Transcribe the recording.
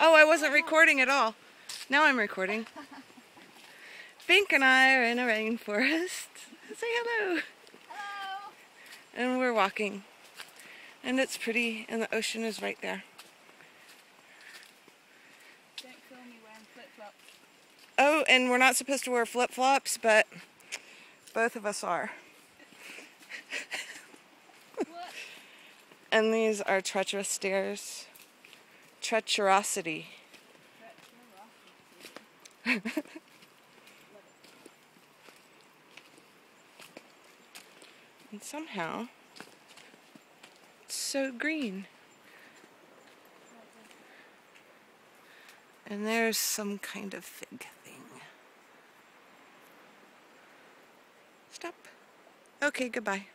Oh, I wasn't recording at all. Now I'm recording. Bink and I are in a rainforest. Say hello. Hello. And we're walking. And it's pretty, and the ocean is right there. Don't film me wearing flip-flops. Oh, and we're not supposed to wear flip-flops, but both of us are. What? And these are treacherous stairs. Treacherosity. And somehow, it's so green. And there's some kind of fig thing. Stop. Okay, goodbye.